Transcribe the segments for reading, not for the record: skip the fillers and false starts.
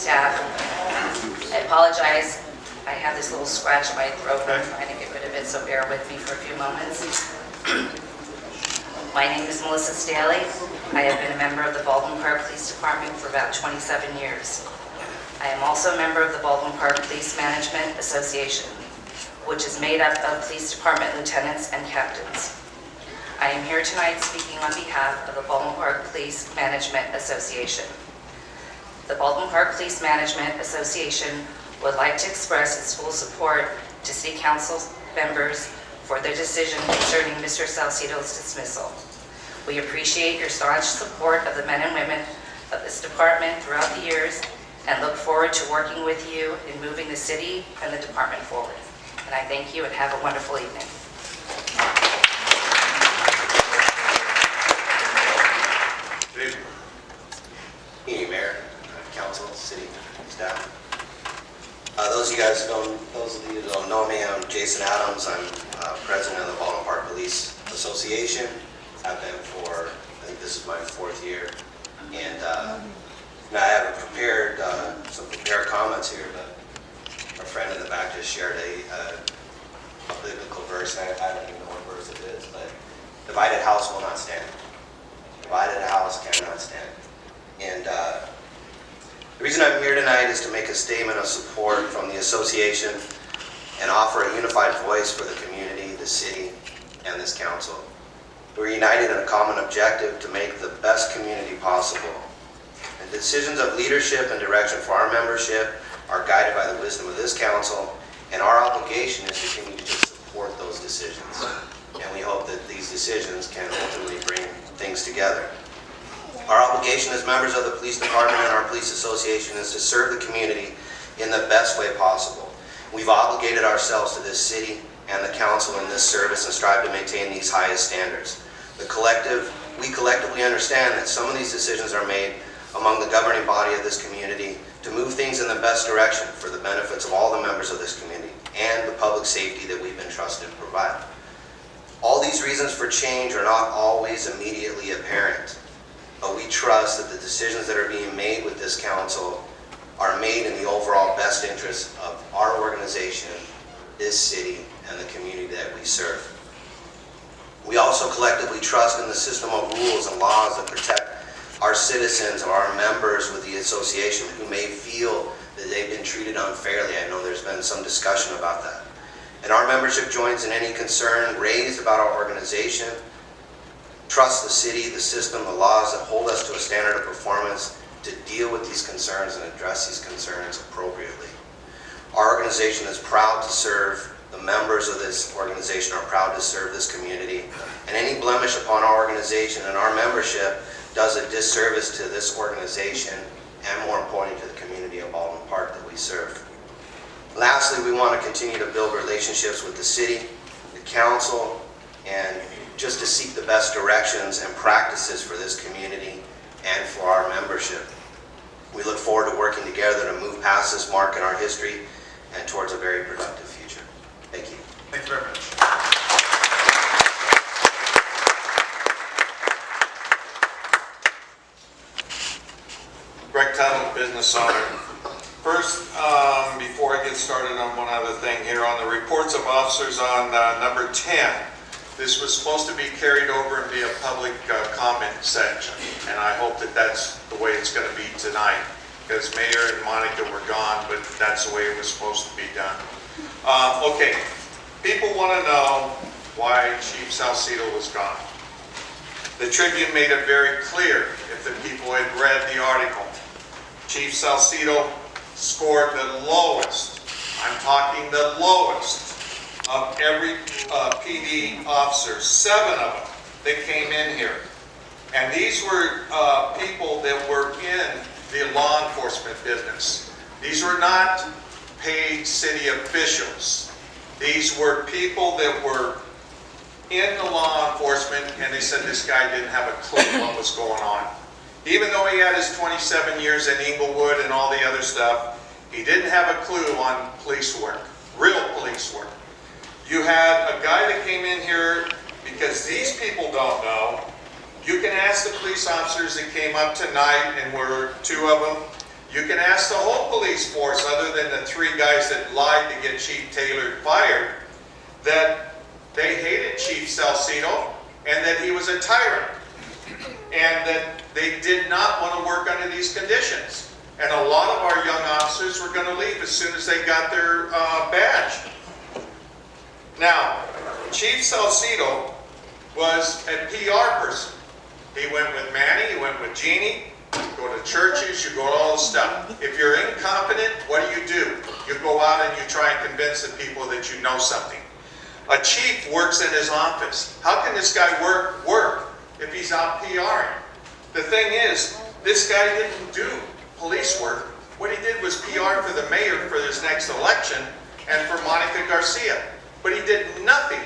staff. I apologize. I have this little scratch in my throat and I'm trying to get rid of it, so bear with me for a few moments. My name is Melissa Staley. I have been a member of the Baldwin Park Police Department for about 27 years. I am also a member of the Baldwin Park Police Management Association, which is made up of police department lieutenants and captains. I am here tonight speaking on behalf of the Baldwin Park Police Management Association. The Baldwin Park Police Management Association would like to express its full support to City Council members for their decision concerning Mr. Salcedo's dismissal. We appreciate your staunch support of the men and women of this department throughout the years and look forward to working with you in moving the city and the department forward. And I thank you and have a wonderful evening. Good evening, Mayor, Council, City staff. Those of you who don't know me, I'm Jason Adams. I'm president of the Baldwin Park Police Association. I've been for, I think this is my 4th year. And I have prepared some prepared comments here, but our friend in the back just shared a biblical verse. I don't even know what verse it is, but divided house will not stand. Divided house cannot stand. And the reason I'm here tonight is to make a statement of support from the association and offer a unified voice for the community, the city, and this council. We're united in a common objective to make the best community possible. And decisions of leadership and direction for our membership are guided by the wisdom of this council, and our obligation is to continue to support those decisions. And we hope that these decisions can ultimately bring things together. Our obligation as members of the police department and our police association is to serve the community in the best way possible. We've obligated ourselves to this city and the council in this service and strive to maintain these highest standards. We collectively understand that some of these decisions are made among the governing body of this community to move things in the best direction for the benefits of all the members of this community and the public safety that we've been trusted to provide. All these reasons for change are not always immediately apparent, but we trust that the decisions that are being made with this council are made in the overall best interest of our organization, this city, and the community that we serve. We also collectively trust in the system of rules and laws that protect our citizens or our members with the association who may feel that they've been treated unfairly. I know there's been some discussion about that. And our membership joins in any concern raised about our organization. Trust the city, the system, the laws that hold us to a standard of performance to deal with these concerns and address these concerns appropriately. Our organization is proud to serve. The members of this organization are proud to serve this community. And any blemish upon our organization and our membership does a disservice to this organization and, more importantly, to the community of Baldwin Park that we serve. Lastly, we want to continue to build relationships with the city, the council, and just to seek the best directions and practices for this community and for our membership. We look forward to working together to move past this mark in our history and towards a very productive future. Thank you. Thank you very much. Greg Tuttle, business owner. First, before I get started on one other thing here, on the reports of officers on number 10, this was supposed to be carried over and be a public comment section, and I hope that that's the way it's going to be tonight, because Mayor and Monica were gone, but that's the way it was supposed to be done. Okay, people want to know why Chief Salcedo was gone. The Tribune made it very clear, if the people had read the article. Chief Salcedo scored the lowest, I'm talking the lowest, of every PD officer, 7 of them that came in here. And these were people that were in the law enforcement business. These were not paid city officials. These were people that were in the law enforcement, and they said this guy didn't have a clue what was going on. Even though he had his 27 years in Inglewood and all the other stuff, he didn't have a clue on police work, real police work. You had a guy that came in here, because these people don't know. You can ask the police officers that came up tonight, and were 2 of them. You can ask the whole police force, other than the 3 guys that lied to get Chief Taylor fired, that they hated Chief Salcedo and that he was a tyrant and that they did not want to work under these conditions. And a lot of our young officers were going to leave as soon as they got their badge. Now, Chief Salcedo was a PR person. He went with Manny, he went with Jeannie. You go to churches, you go to all this stuff. If you're incompetent, what do? You go out and you try and convince the people that you know something. A chief works in his office. How can this guy work if he's out PRing? The thing is, this guy didn't do police work. What he did was PR for the mayor for this next election and for Monica Garcia. But he did nothing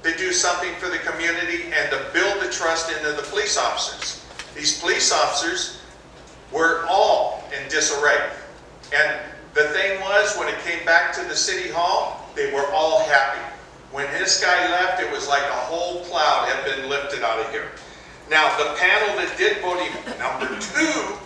to do something for the community and to build the trust into the police officers. These police officers were all in disarray. And the thing was, when it came back to the city hall, they were all happy. When this guy left, it was like a whole cloud had been lifted out of here. Now, the panel that did vote him number 2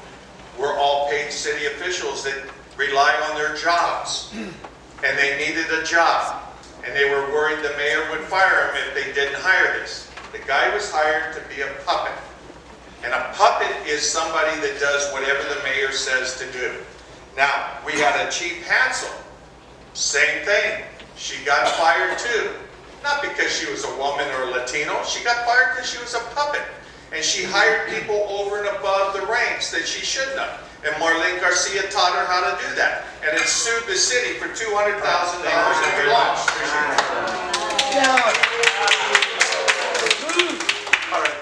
were all paid city officials that rely on their jobs. And they needed a job. And they were worried the mayor would fire him if they didn't hire this. The guy was hired to be a puppet. And a puppet is somebody that does whatever the mayor says to do. Now, we had a Chief Hansel. Same thing. She got fired too. Not because she was a woman or a Latino. She got fired because she was a puppet. And she hired people over and above the ranks that she shouldn't have. And Marlene Garcia taught her how to do that. And it sued the city for $200,000 and we lost. All right.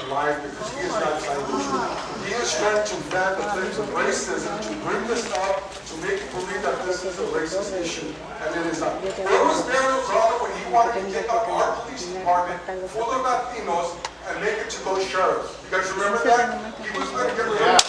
Life because he is not trying to truth. He is trying to ban the things of racism, to bring this up, to make you believe that this is a racist issue, and it is not. Where was Mayor Lozano when he wanted to take out our police department full of Latinos and make it to those sheriffs? You guys remember that? He was going to get rid of